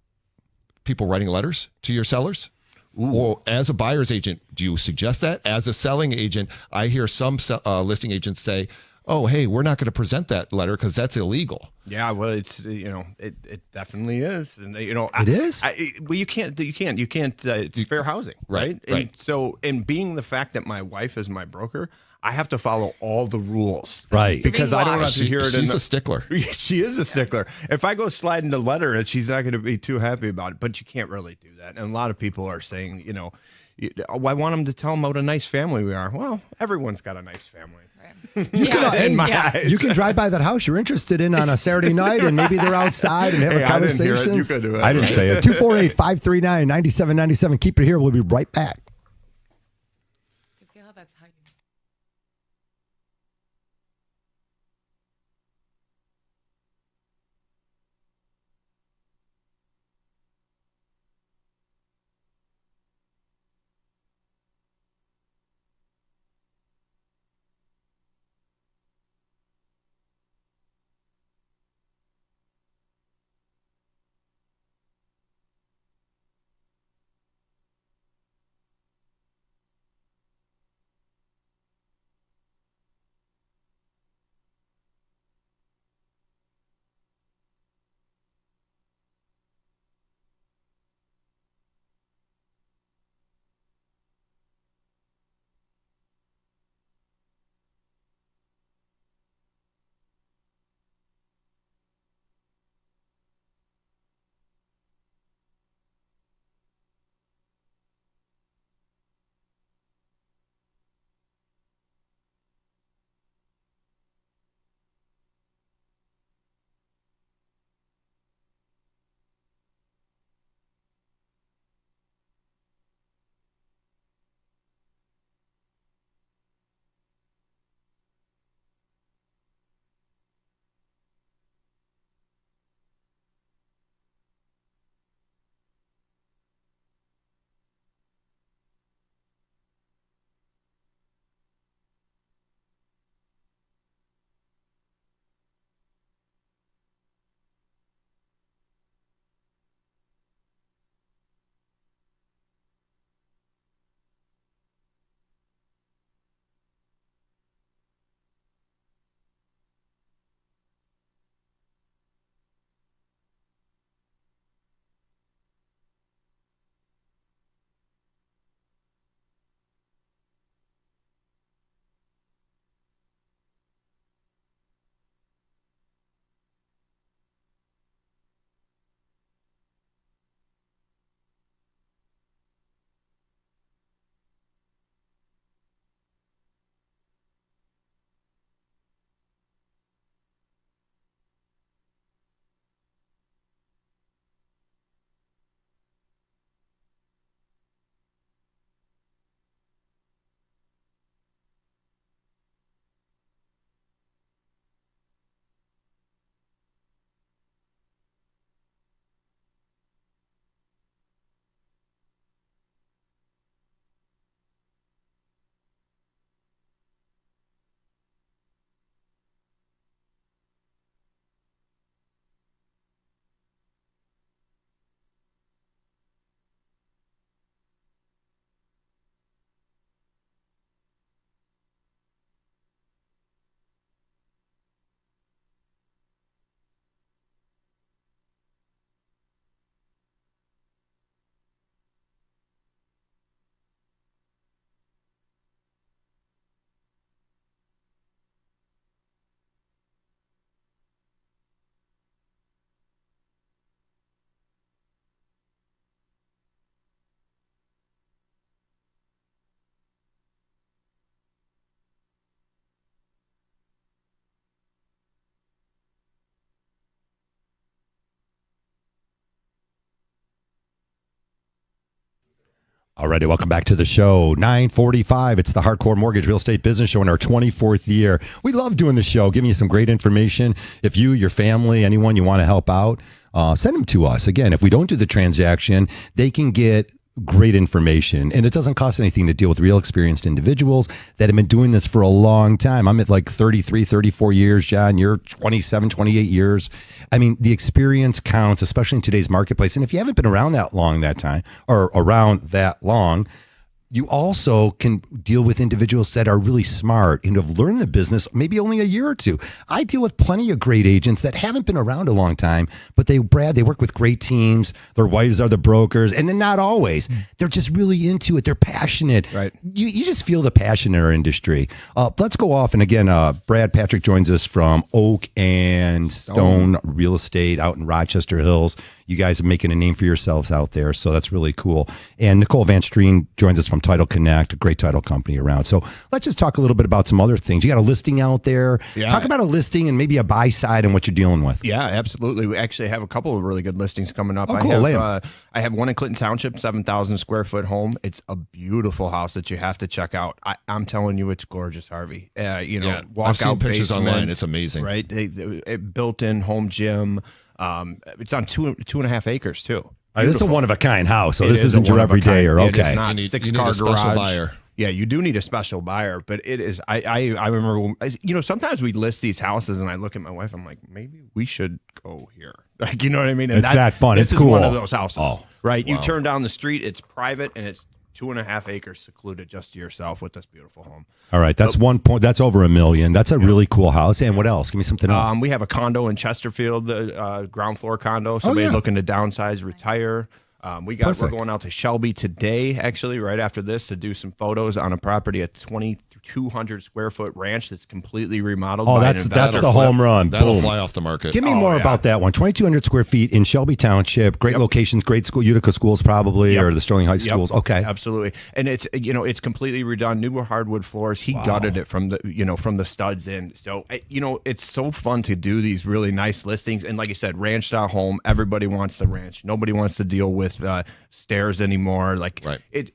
people writing letters to your sellers? Or as a buyer's agent, do you suggest that? As a selling agent, I hear some listing agents say, oh, hey, we're not going to present that letter because that's illegal. Yeah, well, it's it definitely is, and It is? Well, you can't. It's fair housing, right? Right. And so, and being the fact that my wife is my broker, I have to follow all the rules, Right? Because I don't have to hear it. She's a stickler. She is a stickler. If I go sliding the letter, and she's not going to be too happy about it, but you can't really do that. And a lot of people are saying, I want them to tell them what a nice family we are. Well, everyone's got a nice family. In my eyes. You can drive by that house you're interested in on a Saturday night, and maybe they're outside and having conversations. I didn't hear it. You could do it. I didn't say it. 248-539-9797. Keep it here. We'll be right back. I feel how that's hiding. Alrighty, welcome back to the show. 9:45. It's the Hardcore Mortgage Real Estate Business Show in our 24th year. We love doing the show, giving you some great information. If you, your family, anyone you want to help out, send them to us. Again, if we don't do the transaction, they can get great information, and it doesn't cost anything to deal with real experienced individuals that have been doing this for a long time. I'm at like 33, 34 years, John. You're 27, 28 years. I mean, the experience counts, especially in today's marketplace. And if you haven't been around that long you also can deal with individuals that are really smart and have learned the business maybe only a year or two. I deal with plenty of great agents that haven't been around a long time, but they work with great teams. Their wives are the brokers, and then not always. They're just really into it. They're passionate. Right. You just feel the passion in our industry. Let's go off. And again, Brad Patrick joins us from Oak and Stone Real Estate out in Rochester Hills. You guys are making a name for yourselves out there, so that's really cool. And Nicole Vanstrien joins us from Title Connect, a great title company around. So let's just talk a little bit about some other things. You got a listing out there. Yeah. Talk about a listing and maybe a buy side and what you're dealing with. Yeah, absolutely. We actually have a couple of really good listings coming up. Oh, cool. I have one in Clinton Township, 7,000 square foot home. It's a beautiful house that you have to check out. I'm telling you, it's gorgeous, Harvey. I've seen pictures online. It's amazing. Right? Built-in home gym. It's on 2.5 acres too. This is a one-of-a-kind house, so this isn't your everyday or okay. It is not you need six-car a special garage. buyer. Yeah, you do need a special buyer, but it is. I remember, sometimes we list these houses, and I look at my wife. I'm like, maybe we should go here. Like, you know what I mean? And it's that fun. This It's is cool. one of those houses, right? Wow. You turn down the street. It's private, and it's 2.5 acres secluded just to yourself with this beautiful home. All right, that's 1 point. That's over $1 million. That's a really cool house. And what else? Give me something else. We have a condo in Chesterfield, the ground floor condo. Somebody looking to downsize, retire. We're going out to Shelby today, actually, right after this, to do some photos on a property at 2,200 square foot ranch that's completely remodeled. Oh, by that's an investor. the home run. That'll Boom. fly off the market. Give me more about that one. 2,200 square feet in Shelby Township. Great locations, great school, Utica schools probably, or the Sterling Heights schools. Okay, absolutely. And it's it's completely redone, new hardwood floors. He gutted it from the studs in. So it's so fun to do these really nice listings. And like I said, ranch style home. Everybody wants the ranch. Nobody wants to deal with stairs anymore. Like and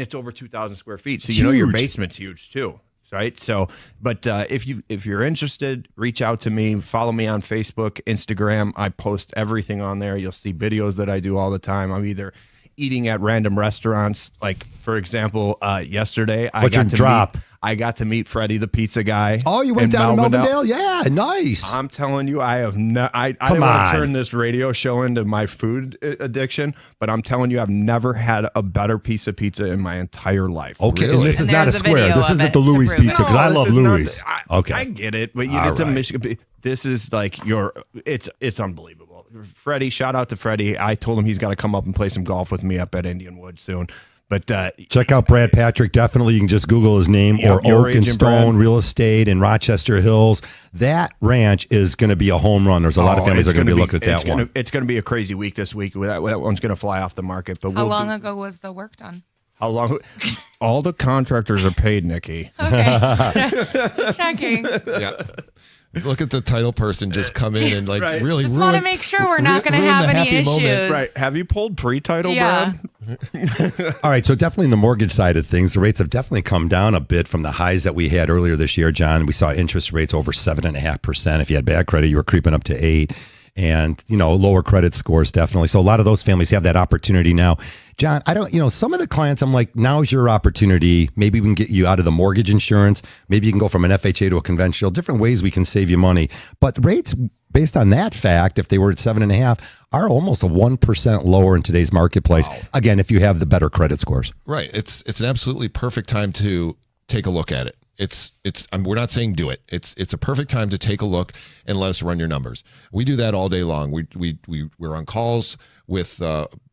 it's over 2,000 square feet. So your basement's huge too. Right. So, but if you're interested, reach out to me, follow me on Facebook, Instagram. I post everything on there. You'll see videos that I do all the time. I'm either eating at random restaurants. Like, for example, yesterday I got to meet Freddie, the pizza guy. Oh, you went down to Melvindale? Yeah, nice. I'm telling you, I didn't want to turn this radio show into my food addiction, but I'm telling you, I've never had a better piece of pizza in my entire life. Okay, really. and this is not a square. This isn't the Louis Pizza, because I love Louis. Okay. I get it, but it's a Michigan. This is like it's unbelievable. Freddie, shout out to Freddie. I told him he's got to come up and play some golf with me up at Indian Wood soon. But check out Brad Patrick. Definitely, you can just Google his name or Oak and Stone Brad. Real Estate in Rochester Hills. That ranch is going to be a home run. There's a lot of families that are going to be looking at that one. It's going to be a crazy week this week. That one's going to fly off the market. But how long ago was the work done? How long? All the contractors are paid, Nikki. Okay. Checking. Yeah. Look at the title person just come in and really just want to make sure we're not going to have any issues. Moment. Right. Have you pulled pre-title, Brad? All right. So definitely in the mortgage side of things, the rates have definitely come down a bit from the highs that we had earlier this year, John. We saw interest rates over 7.5%. If you had bad credit, you were creeping up to 8%. And, lower credit scores, definitely. So a lot of those families have that opportunity now. John, some of the clients, I'm like, now's your opportunity. Maybe we can get you out of the mortgage insurance. Maybe you can go from an FHA to a conventional. Different ways we can save you money. But rates, based on that fact, if they were at 7.5%, are almost a 1% lower in today's marketplace. Wow. Again, if you have the better credit scores. Right. It's an absolutely perfect time to take a look at it. We're not saying do it. It's a perfect time to take a look and let us run your numbers. We do that all day long. We're on calls with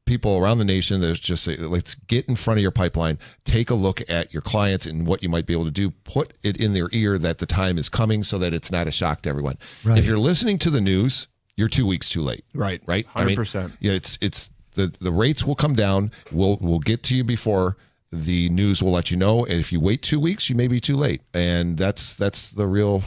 people around the nation that just say, let's get in front of your pipeline, take a look at your clients and what you might be able to do, put it in their ear that the time is coming so that it's not a shock to everyone. Right. If you're listening to the news, you're 2 weeks too late. Right. 100%. It's the rates will come down. We'll get to you before the news will let you know. And if you wait 2 weeks, you may be too late. And that's the real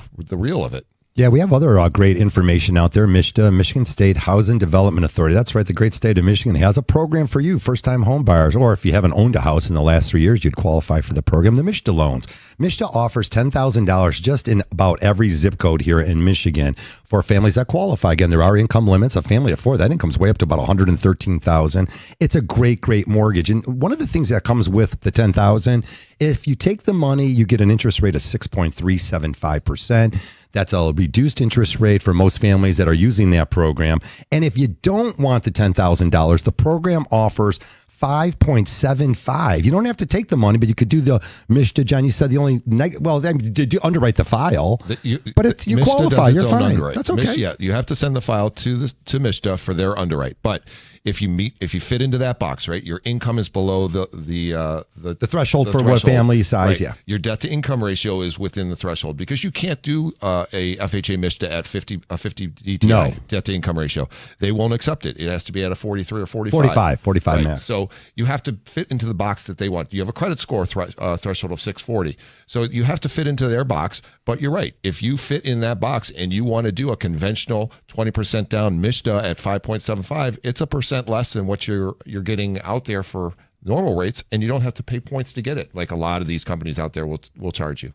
of it. Yeah, we have other great information out there. MSHDA, Michigan State Housing Development Authority. That's right. The great state of Michigan has a program for you, first-time home buyers, or if you haven't owned a house in the last 3 years, you'd qualify for the program, the MSHDA loans. MSHDA offers $10,000 just in about every zip code here in Michigan for families that qualify. Again, there are income limits. A family of 4, that income's way up to about $113,000. It's a great mortgage. And one of the things that comes with the $10,000, if you take the money, you get an interest rate of 6.375%. That's a reduced interest rate for most families that are using that program. And if you don't want the $10,000, the program offers 5.75. You don't have to take the money, but you could do the MSHDA. John, you said the only did you underwrite the file, but you MSHDA qualify. You're fine. Underwrite. That's okay. You have to send the file to MSHDA for their underwrite. But if you fit into that box, right, your income is below the threshold for what family size. Right. Yeah, your debt to income ratio is within the threshold because you can't do a FHA MSHDA at 50 DTI debt to income ratio. They won't accept it. It has to be at a 43 or 45. 45 right? max. So you have to fit into the box that they want. You have a credit score threshold of 640. So you have to fit into their box. But you're right. If you fit in that box and you want to do a conventional 20% down MSHDA at 5.75, it's 1% less than what you're getting out there for normal rates, and you don't have to pay points to get it like a lot of these companies out there will charge you.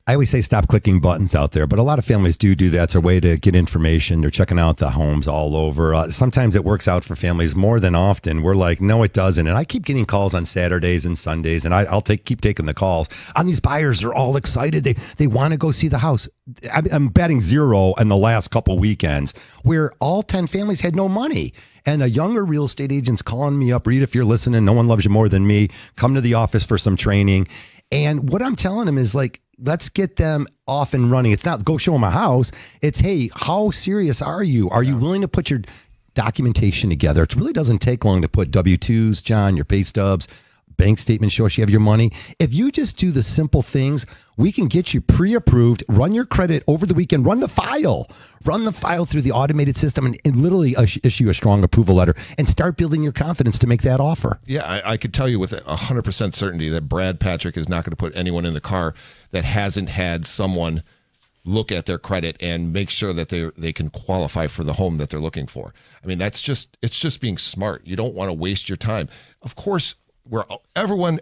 I always say stop clicking buttons out there, but a lot of families do that. It's a way to get information. They're checking out the homes all over. Sometimes it works out for families more than often. We're like, no, it doesn't. And I keep getting calls on Saturdays and Sundays, and I'll keep taking the calls. On these buyers, they're all excited. They want to go see the house. I'm batting 0 in the last couple weekends where all 10 families had no money. And a younger real estate agent's calling me up. Reed, if you're listening, no one loves you more than me. Come to the office for some training. And what I'm telling them is like, let's get them off and running. It's not go show them a house. It's, hey, how serious are you? Are you willing to put your documentation together? It really doesn't take long to put W-2s, John, your pay stubs, bank statement show us you have your money. If you just do the simple things, we can get you pre-approved, run your credit over the weekend, run the file through the automated system and literally issue a strong approval letter and start building your confidence to make that offer. Yeah, I could tell you with 100% certainty that Brad Patrick is not going to put anyone in the car that hasn't had someone look at their credit and make sure that they can qualify for the home that they're looking for. I mean, it's just being smart. You don't want to waste your time. Of course, everyone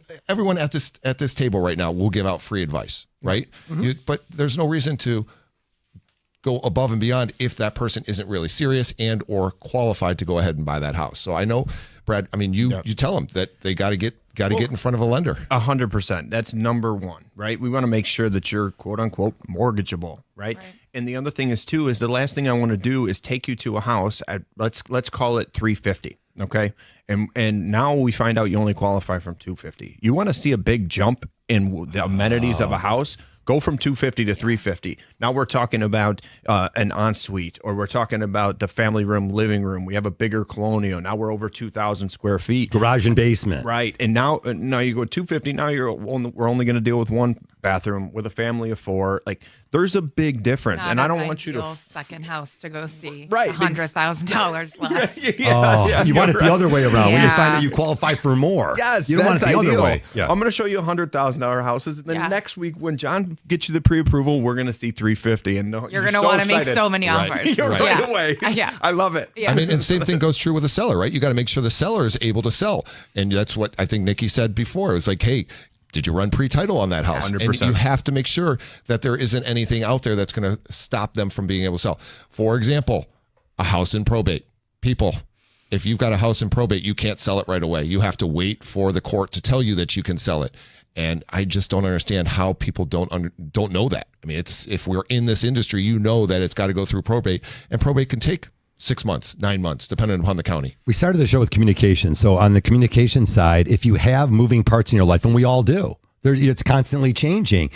at this table right now will give out free advice, right? Mm-hmm. But there's no reason to go above and beyond if that person isn't really serious and or qualified to go ahead and buy that house. So I know, Brad, I mean, you tell them that they got to get in front of a lender. 100%. That's number one, right? We want to make sure that you're quote unquote mortgageable, right? And the other thing is too, is the last thing I want to do is take you to a house at let's call it 350. Okay. And now we find out you only qualify from 250. You want to see a big jump in the amenities of a house? Go from 250 to 350. Now we're talking about an ensuite, or we're talking about the family room, living room. We have a bigger colonial. Now we're over 2,000 square feet. Garage and basement. Right. And now you go 250. Now we're only going to deal with one bathroom with a family of 4. Like, there's a big difference. Not and I don't want you to second house to go see. Right. $100,000 less. You want it the other way around when you find out you qualify for more. Yes, you don't want it the ideal. other way. Yeah. I'm going to show you $100,000 houses, and then next week when John gets you the pre-approval, we're going to see 350, and you're going to want to make so many offers. Right away. Yeah. I love it. Yeah. I mean, and the same thing goes true with the seller, right? You got to make sure the seller is able to sell, and that's what I think Nikki said before. It was like, hey, did you run pre-title on that house? 100%. And you have to make sure that there isn't anything out there that's going to stop them from being able to sell. For example, a house in probate. People, if you've got a house in probate, you can't sell it right away. You have to wait for the court to tell you that you can sell it. And I just don't understand how people don't know that. I mean, if we're in this industry, you know that it's got to go through probate, and probate can take 6 months, 9 months, depending upon the county. We started the show with communication. So on the communication side, if you have moving parts in your life, and we all do, it's constantly changing.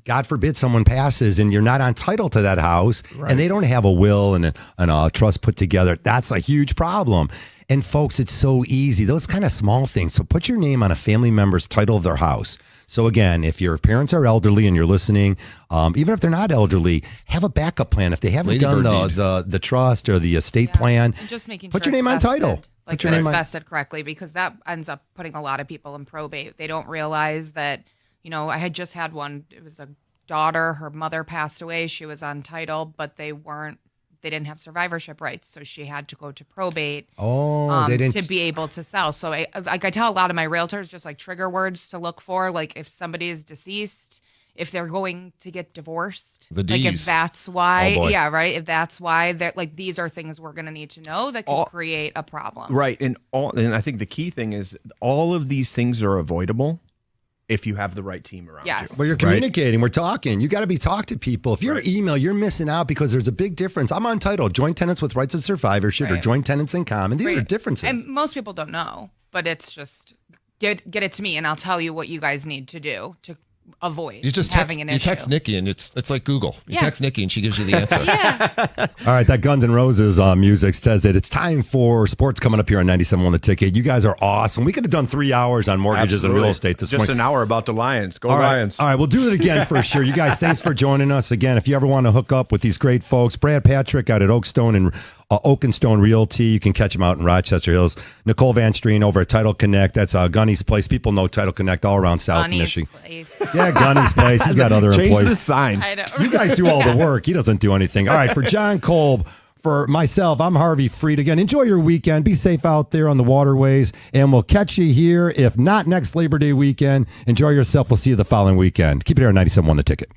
God forbid someone passes and you're not on title to that house, and they don't have a will and a trust put together. That's a huge problem. And folks, it's so easy. Those kind of small things. So put your name on a family member's title of their house. So again, if your parents are elderly and you're listening, even if they're not elderly, have a backup plan. If they haven't done the trust or the estate plan, and just making put sure your name on title. Like that it's vested correctly, because that ends up putting a lot of people in probate. They don't realize that, I had just had one. It was a daughter. Her mother passed away. She was on title, but they didn't have survivorship rights, so she had to go to probate to be able to sell. So I tell a lot of my realtors just like trigger words to look for, like if somebody is deceased if they're going to get divorced, The like if Ds. that's why, Oh, boy. yeah, right. If that's why, that like these are things we're going to need to know that can create a problem. Right. And I think the key thing is all of these things are avoidable if you have the right team around Yes. you. But you're communicating. We're talking. You got to be talk to people. If you're email, you're missing out because there's a big difference. I'm on title, joint tenants with rights of survivorship or Right. joint tenants in common. These are Right. differences. And most people don't know, but it's just get it to me and I'll tell you what you guys need to do to avoid You just having text, an you issue. text Nikki, and it's like Google. You Yeah. text Nikki, and she gives you the answer. All right, that Guns N' Roses music says that it's time for sports coming up here on 97 on the ticket. You guys are awesome. We could have done 3 hours on mortgages and real estate this Just morning. an hour about the Lions. Go All right. Lions. All right, we'll do it again for sure. You guys, thanks for joining us again. If you ever want to hook up with these great folks, Brad Patrick out at Oakstone and Oakenstone Realty, you can catch him out in Rochester Hills. Nicole Vanstrien over at Title Connect. That's Gunny's place. People know Title Connect all around South Bunny's Michigan. place. Yeah, Gunny's place. He's got other Change employees. the sign. I know. You guys do all the work. He doesn't do anything. All right, for John Kolb, for myself, I'm Harvey Freed. Again, enjoy your weekend. Be safe out there on the waterways, and we'll catch you here, if not next Labor Day weekend. Enjoy yourself. We'll see you the following weekend. Keep it here on 97.1 The Ticket.